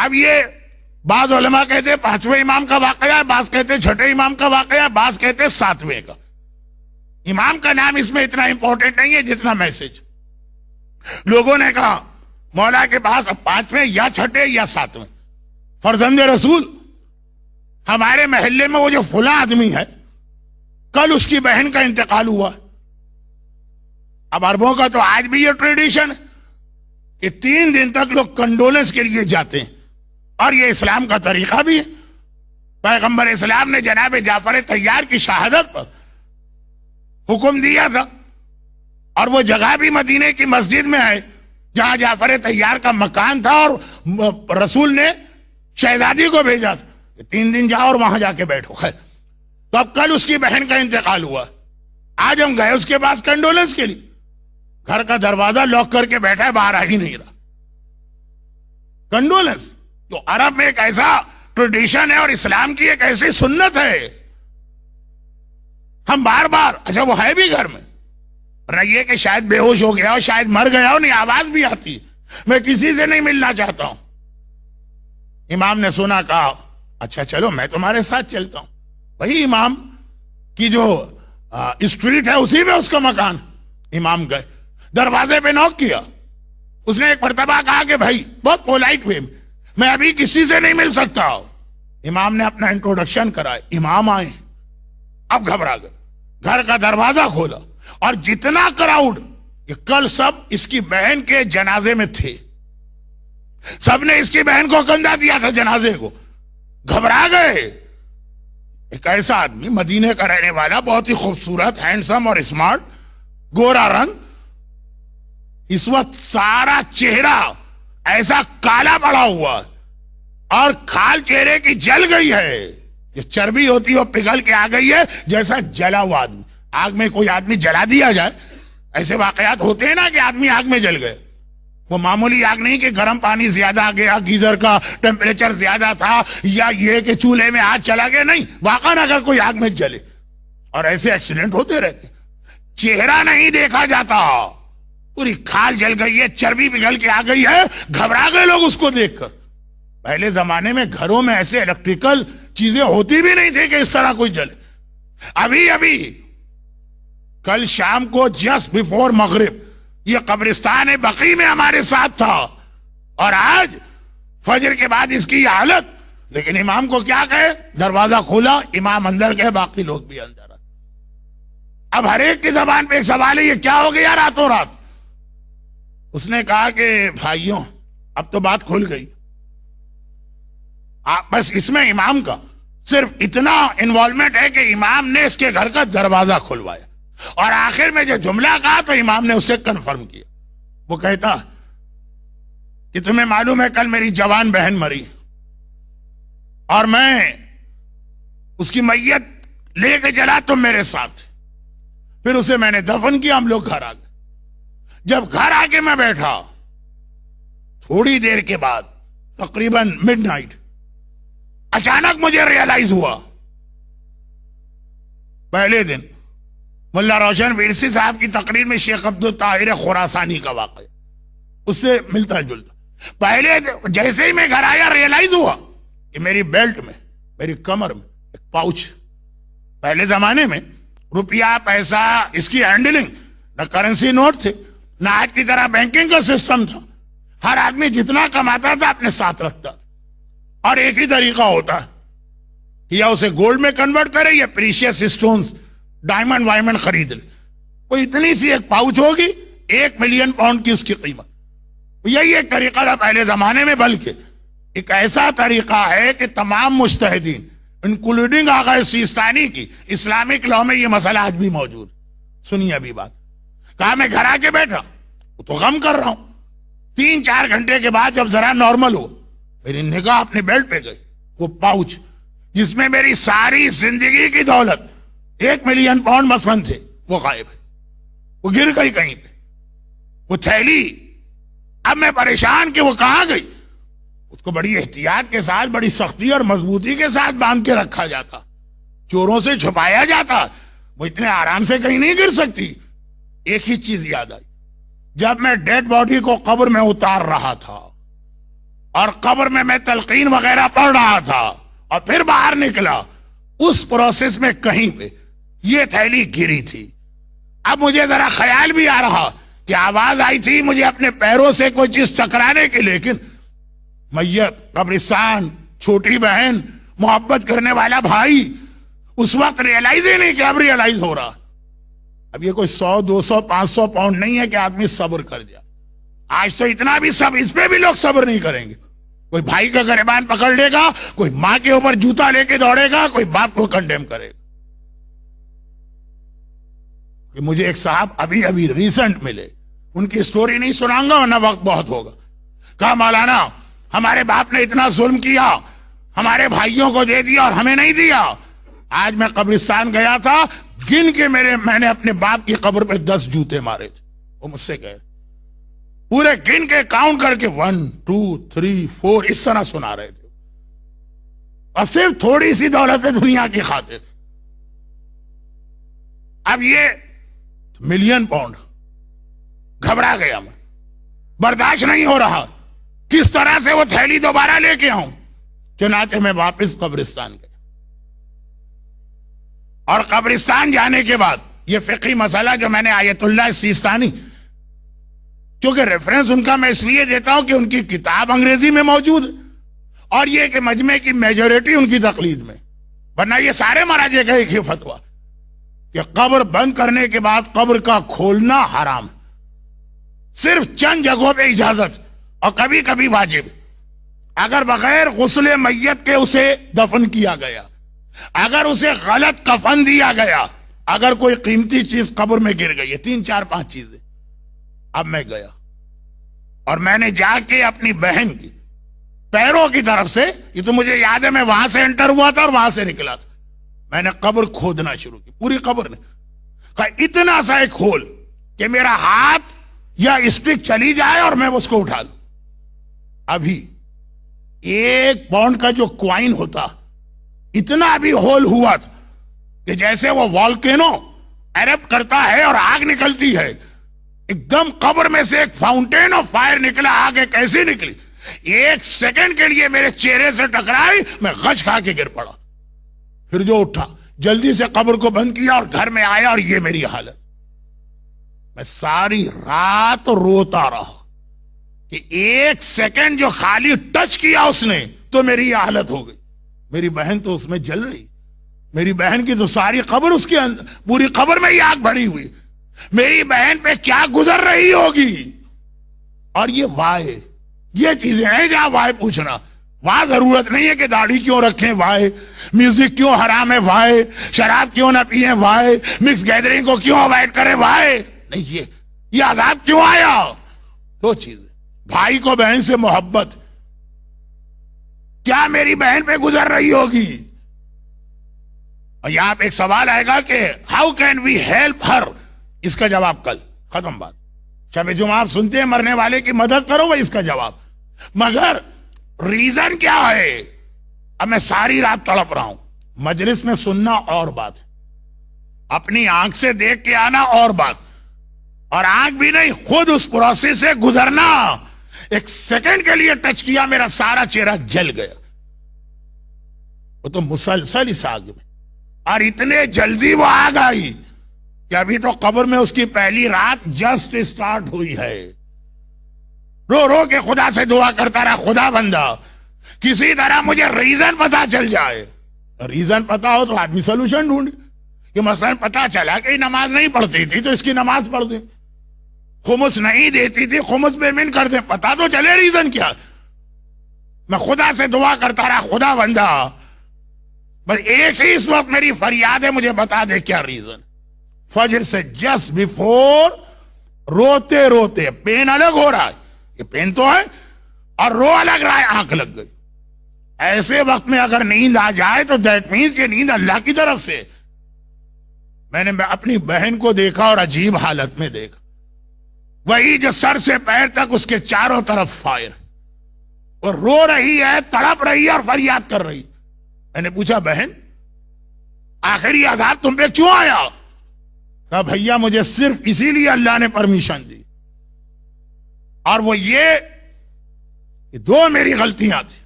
اب یہ بعض علماء کہتے ہیں 5ویں امام کا واقعہ ہے، بعض کہتے ہیں 6ٹھے امام کا واقعہ ہے، بعض کہتے ہیں 7ویں کا. امام کا نام اس میں اتنا امپورٹنٹ نہیں ہے جتنا میسج. لوگوں نے کہا مولا کے پاس اب 5ویں یا 6ٹھے یا 7ویں. فرزند رسول، ہمارے محلے میں وہ جو فلاں آدمی ہے کل اس کی بہن کا انتقال ہوا. اب عربوں کا تو آج بھی یہ ٹریڈیشن ہے کہ 3 دن تک لوگ کنڈولنس کے لیے جاتے ہیں، اور یہ اسلام کا طریقہ بھی ہے. پیغمبر اسلام نے جناب جعفر طیار کی شہادت پر حکم دیا تھا، اور وہ جگہ بھی مدینے کی مسجد میں ہے جہاں جعفر طیار کا مکان تھا، اور رسول نے شہزادی کو بھیجا تھا کہ 3 دن جاؤ اور وہاں جا کے بیٹھو. خیر، تو اب کل اس کی بہن کا انتقال ہوا. آج ہم گئے اس کے پاس کنڈولنس کے لیے. گھر کا دروازہ لاک کر کے بیٹھا ہے، باہر آ ہی نہیں رہا. کنڈولنس تو عرب میں ایک ایسا ٹریڈیشن ہے اور اسلام کی ایک ایسی سنت ہے. ہم بار بار، اچھا وہ ہے بھی گھر میں، نہ یہ کہ شاید بے ہوش ہو گیا ہو، شاید مر گیا ہو، نہیں آواز بھی آتی، میں کسی سے نہیں ملنا چاہتا ہوں. امام نے سنا، کہا اچھا چلو میں تمہارے ساتھ چلتا ہوں. وہی امام کی جو اسٹریٹ ہے اسی میں اس کا مکان. امام گئے، دروازے پہ نوک کیا. اس نے ایک مرتبہ کہا کہ بھائی، بہت پولائٹ وے میں ابھی کسی سے نہیں مل سکتا. امام نے اپنا انٹروڈکشن کرائے. امام آئے، اب گھبرا گئے. گھر کا دروازہ کھولا اور جتنا کراؤڈ، یہ کل سب اس کی بہن کے جنازے میں تھے، سب نے اس کی بہن کو کندھا دیا تھا جنازے کو. گھبرا گئے. ایک ایسا آدمی مدینے کا رہنے والا، بہت ہی خوبصورت، ہینڈسم اور اسمارٹ، گورا رنگ، اس وقت سارا چہرہ ایسا کالا پڑا ہوا اور کھال چہرے کی جل گئی ہے. جو چربی ہوتی ہے وہ پگھل کے آ گئی ہے، جیسا جلا ہوا آدمی. آگ میں کوئی آدمی جلا دیا جائے، ایسے واقعات ہوتے ہیں نا کہ آدمی آگ میں جل گئے. وہ معمولی آگ نہیں کہ گرم پانی زیادہ آ گیا، گیزر کا ٹیمپریچر زیادہ تھا، یا یہ کہ چولہے میں آگ چلا گیا. نہیں، واقعا اگر کوئی آگ میں جلے، اور ایسے ایکسیڈنٹ ہوتے رہتے. چہرہ نہیں دیکھا جاتا، پوری کھال جل گئی ہے، چربی پگھل کے آ گئی ہے. گھبرا گئے لوگ اس کو دیکھ کر. پہلے زمانے میں گھروں میں ایسے الیکٹریکل چیزیں ہوتی بھی نہیں تھی کہ اس طرح کوئی جلے. ابھی کل شام کو جسٹ بیفور مغرب یہ قبرستان بقیع میں ہمارے ساتھ تھا، اور آج فجر کے بعد اس کی یہ حالت. لیکن امام کو کیا کہے؟ دروازہ کھولا، امام اندر گئے، باقی لوگ بھی اندر آئے. اب ہر ایک کی زبان پہ ایک سوال ہے، یہ کیا ہو گیا راتوں رات؟ اس نے کہا کہ بھائیوں، اب تو بات کھل گئی. بس اس میں امام کا صرف اتنا انوالومنٹ ہے کہ امام نے اس کے گھر کا دروازہ کھلوایا، اور آخر میں جو جملہ کہا تو امام نے اسے کنفرم کیا. وہ کہتا کہ تمہیں معلوم ہے کل میری جوان بہن مری، اور میں اس کی میت لے کے چلا، تم میرے ساتھ. پھر اسے میں نے دفن کیا، ہم لوگ گھر آ گئے. جب گھر آ کے میں بیٹھا، تھوڑی دیر کے بعد تقریباً مڈ نائٹ، اچانک مجھے ریئلائز ہوا. پہلے دن ملا روشن ویرسی صاحب کی تقریر میں شیخ عبدالطاہر خراسانی کا واقعہ اس سے ملتا جلتا. پہلے جیسے ہی میں گھر آیا ریئلائز ہوا کہ میری بیلٹ میں، میری کمر میں ایک پاؤچ. پہلے زمانے میں روپیہ پیسہ اس کی ہینڈلنگ، نہ کرنسی نوٹ تھے، نہ آج کی طرح بینکنگ کا سسٹم تھا. ہر آدمی جتنا کماتا تھا اپنے ساتھ رکھتا تھا، اور ایک ہی طریقہ ہوتا ہے، یا اسے گولڈ میں کنورٹ کرے یا پریشیس اسٹونز، ڈائمنڈ وائمنڈ خرید لے. کوئی اتنی سی ایک پاؤچ ہوگی، 1 ملین پاؤنڈ کی اس کی قیمت. یہی ایک طریقہ تھا پہلے زمانے میں. بلکہ ایک ایسا طریقہ ہے کہ تمام مجتہدین انکلوڈنگ آغا سیستانی کی اسلامک لا میں یہ مسئلہ آج بھی موجود. سنیے ابھی بات. کہا میں گھر آ کے بیٹھا تو غم کر رہا ہوں. 3-4 گھنٹے کے بعد جب ذرا نارمل ہو، میری نگاہ اپنے بیلٹ پہ گئی. وہ پاؤچ جس میں میری ساری زندگی کی دولت 1 ملین پاؤنڈ مثلاً تھے، وہ غائب ہے. وہ گر گئی کہیں پہ. وہ تھیلی، اب میں پریشان کہ وہ کہاں گئی. اس کو بڑی احتیاط کے ساتھ، بڑی سختی اور مضبوطی کے ساتھ باندھ کے رکھا جاتا، چوروں سے چھپایا جاتا. وہ اتنے آرام سے کہیں نہیں گر سکتی. ایک ہی چیز یاد آئی، جب میں ڈیڈ باڈی کو قبر میں اتار رہا تھا اور قبر میں تلقین وغیرہ پڑھ رہا تھا اور پھر باہر نکلا، اس پروسیس میں کہیں پہ یہ تھیلی گری تھی. اب مجھے ذرا خیال بھی آ رہا کہ آواز آئی تھی مجھے اپنے پیروں سے کوئی چیز ٹکرانے کی، لیکن میت، قبرستان، چھوٹی بہن، محبت کرنے والا بھائی، اس وقت ریئلائز ہی نہیں کہ اب ریئلائز ہو رہا. اب یہ کوئی 100 200 500 پاؤنڈ نہیں ہے کہ آدمی صبر کر جائے. آج تو اتنا بھی سب، اس پہ بھی لوگ صبر نہیں کریں گے. کوئی بھائی کا گریبان پکڑ لے گا، کوئی ماں کے اوپر جوتا لے کے دوڑے گا، کوئی باپ کو کنڈیم کرے گا. کہ مجھے ایک صاحب ابھی ریسنٹ ملے، ان کی سٹوری نہیں سناؤں گا ورنہ وقت بہت ہوگا. کہا مولانا ہمارے باپ نے اتنا ظلم کیا، ہمارے بھائیوں کو دے دیا اور ہمیں نہیں دیا. آج میں قبرستان گیا تھا، گن کے میں نے اپنے باپ کی قبر پہ 10 جوتے مارے تھے. وہ مجھ سے کہے پورے گن کے کاؤنٹ کر کے 1 2 3 4 اس طرح سنا رہے تھے، اور صرف تھوڑی سی دولت دنیا کی خاطر. اب یہ ملین پاؤنڈ. گھبرا گیا میں، برداشت نہیں ہو رہا، کس طرح سے وہ تھیلی دوبارہ لے کے آؤں. چنانچہ میں واپس قبرستان گیا، اور قبرستان جانے کے بعد یہ فقہی مسئلہ جو میں نے آیت اللہ سیستانی، کیونکہ ریفرنس ان کا میں اس لیے دیتا ہوں کہ ان کی کتاب انگریزی میں موجود ہے، اور یہ کہ مجمع کی میجورٹی ان کی تقلید میں، ورنہ یہ سارے مراجع کا ایک ہی فتویٰ کہ قبر بند کرنے کے بعد قبر کا کھولنا حرام، صرف چند جگہوں پہ اجازت اور کبھی کبھی واجب. اگر بغیر غسل میت کے اسے دفن کیا گیا، اگر اسے غلط کفن دیا گیا، اگر کوئی قیمتی چیز قبر میں گر گئی ہے، 3 4 5 چیزیں. اب میں گیا اور میں نے جا کے اپنی بہن کی پیروں کی طرف سے، یہ تو مجھے یاد ہے میں وہاں سے انٹر ہوا تھا اور وہاں سے نکلا تھا، میں نے قبر کھودنا شروع کی، پوری قبر نے. کہا اتنا سا ایک ہول کہ میرا ہاتھ یا اسٹک چلی جائے اور میں اس کو اٹھا لوں. ابھی 1 پاؤنڈ کا جو کوائن ہوتا، اتنا بھی ہول ہوا تھا کہ جیسے وہ والکینو ایرپٹ کرتا ہے اور آگ نکلتی ہے، ایک دم قبر میں سے ایک فاؤنٹین آف فائر نکلا. آگ کیسے نکلی؟ 1 سیکنڈ کے لیے میرے چہرے سے ٹکرائی، میں غش کھا کے گر پڑا. پھر جو اٹھا جلدی سے قبر کو بند کیا اور گھر میں آیا، اور یہ میری حالت. میں ساری رات روتا رہا کہ 1 سیکنڈ جو خالی ٹچ کیا اس نے تو میری یہ حالت ہو گئی. میری بہن تو اس میں جل رہی، میری بہن کی تو ساری قبر، اس کے اندر پوری قبر میں یہ آگ بھری ہوئی، میری بہن پہ کیا گزر رہی ہوگی. اور یہ وائے، یہ چیزیں ہیں جہاں وائے پوچھنا. وہاں ضرورت نہیں ہے کہ داڑھی کیوں رکھیں وائے، میوزک کیوں حرام ہے وائے، شراب کیوں نہ پیئیں وائے، مکس گیدرنگ کو کیوں اوائڈ کریں وائے. نہیں، یہ عذاب کیوں آیا؟ 2 چیزیں، بھائی کو بہن سے محبت، کیا میری بہن پہ گزر رہی ہوگی. اور یہاں پہ ایک سوال آئے گا کہ how can we help her, اس کا جواب کل، ختم بات. شب جمعہ آپ سنتے ہیں مرنے والے کی مدد کرو، وہ اس کا جواب. مگر ریزن کیا ہے؟ اب میں ساری رات تڑپ رہا ہوں. مجلس میں سننا اور بات ہے، اپنی آنکھ سے دیکھ کے آنا اور بات، اور آنکھ بھی نہیں، خود اس پروسیس سے گزرنا. 1 سیکنڈ کے لیے ٹچ کیا، میرا سارا چہرہ جل گیا. وہ تو مسلسل اس آگ میں، اور اتنے جلدی وہ آگ آئی کہ ابھی تو قبر میں اس کی پہلی رات جسٹ سٹارٹ ہوئی ہے. رو رو کے خدا سے دعا کرتا رہا، خدا بندہ کسی طرح مجھے ریزن پتا چل جائے. ریزن پتا ہو تو آدمی سولوشن ڈھونڈے. کہ مثلا پتا چلا کہ نماز نہیں پڑھتی تھی تو اس کی نماز پڑھ دیں، خمس نہیں دیتی تھی خمس پیمنٹ کر دیں، پتا تو چلے ریزن کیا. میں خدا سے دعا کرتا رہا، خدا بندہ بس ایک ہی اس وقت میری فریاد ہے، مجھے بتا دے کیا ریزن. فجر سے جسٹ بیفور روتے روتے، پین الگ ہو رہا ہے، یہ پین تو ہے، اور رو الگ رہا ہے، آنکھ لگ گئی. ایسے وقت میں اگر نیند آ جائے تو دیٹ مینس یہ نیند اللہ کی طرف سے. میں نے اپنی بہن کو دیکھا اور عجیب حالت میں دیکھا، وہی جو سر سے پیر تک اس کے چاروں طرف فائر، اور رو رہی ہے، تڑپ رہی ہے اور فریاد کر رہی. میں نے پوچھا بہن آخر یہ عذاب تم پہ کیوں آیا؟ کہا بھیا مجھے صرف اسی لیے اللہ نے پرمیشن دی، اور وہ یہ یہ دو میری غلطیاں تھیں.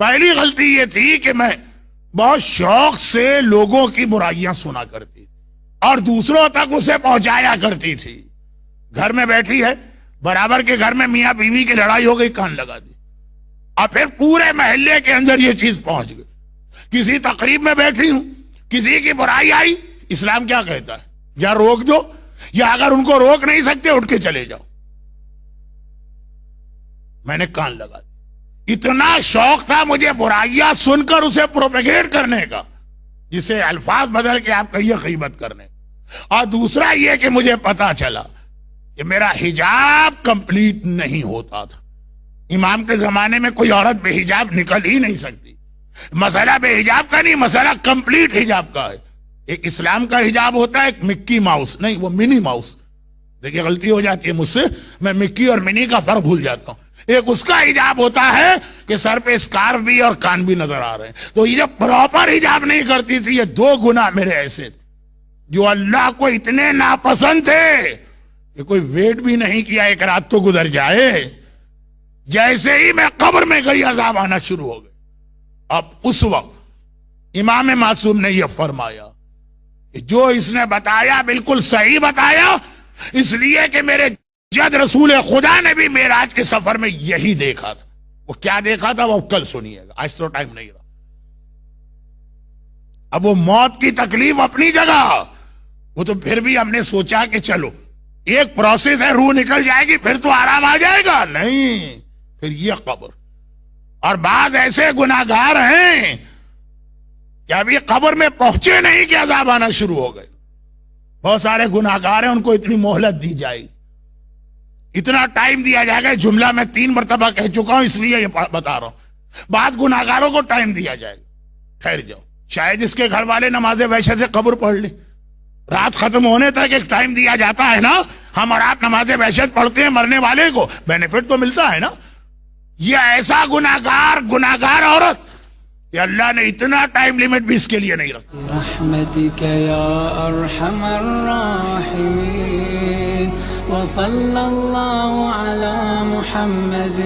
پہلی غلطی یہ تھی کہ میں بہت شوق سے لوگوں کی برائیاں سنا کرتی تھی اور دوسروں تک اسے پہنچایا کرتی تھی. گھر میں بیٹھی ہے, برابر کے گھر میں میاں بیوی کی لڑائی ہو گئی, کان لگا دی, اور پھر پورے محلے کے اندر یہ چیز پہنچ گئی. کسی تقریب میں بیٹھی ہوں, کسی کی برائی آئی, اسلام کیا کہتا ہے, یا روک دو, یا اگر ان کو روک نہیں سکتے اٹھ کے چلے جاؤ. میں نے کان لگا دی. اتنا شوق تھا مجھے برائیاں سن کر اسے پروپیگیٹ کرنے کا, جسے الفاظ بدل کے آپ کہیے غیبت کرنے. اور دوسرا یہ کہ مجھے پتا چلا کہ میرا حجاب کمپلیٹ نہیں ہوتا تھا. امام کے زمانے میں کوئی عورت بے حجاب نکل ہی نہیں سکتی. مسئلہ بے حجاب کا نہیں, مسئلہ کمپلیٹ حجاب کا ہے. ایک اسلام کا حجاب ہوتا ہے, ایک مکی ماؤس, نہیں وہ منی ماؤس. دیکھیے غلطی ہو جاتی ہے مجھ سے, میں مکی اور منی کا فرق بھول جاتا ہوں. ایک اس کا حجاب ہوتا ہے کہ سر پہ اسکارف بھی اور کان بھی نظر آ رہے ہیں. تو یہ جب پراپر حجاب نہیں کرتی تھی, یہ دو گناہ میرے ایسے تھے جو اللہ کو اتنے ناپسند تھے کہ کوئی ویٹ بھی نہیں کیا ایک رات تو گزر جائے. جیسے ہی میں قبر میں گئی عذاب آنا شروع ہو گئے. اب اس وقت امام معصوم نے یہ فرمایا کہ جو اس نے بتایا بالکل صحیح بتایا, اس لیے کہ میرے جد رسول خدا نے بھی معراج کے سفر میں یہی دیکھا تھا. وہ کیا دیکھا تھا وہ کل سنیے گا, آج تو ٹائم نہیں رہا. اب وہ موت کی تکلیف اپنی جگہ, وہ تو پھر بھی ہم نے سوچا کہ چلو ایک پروسیس ہے, روح نکل جائے گی پھر تو آرام آ جائے گا. نہیں, پھر یہ قبر. اور بعض ایسے گناہگار ہیں کہ ابھی قبر میں پہنچے نہیں کہ عذاب آنا شروع ہو گئے. بہت سارے گناہگار ہیں, ان کو اتنی مہلت دی جائے گی, اتنا ٹائم دیا جائے گا. جملہ میں 3 مرتبہ کہہ چکا ہوں اس لیے یہ بتا رہا ہوں. بعض گناہگاروں کو ٹائم دیا جائے گا, ٹھہر جاؤ. شاید اس کے گھر والے نماز وحشت سے قبر پڑھ لیں. رات ختم ہونے تک ایک ٹائم دیا جاتا ہے نا, ہم اور آپ نماز وحشت پڑھتے ہیں, مرنے والے کو بینیفٹ تو ملتا ہے نا. یہ ایسا گناہگار عورت کہ اللہ نے اتنا ٹائم لیمٹ بھی اس کے لیے نہیں رکھا. رحمتک یا ارحم الراحمین وصلی اللہ علی محمد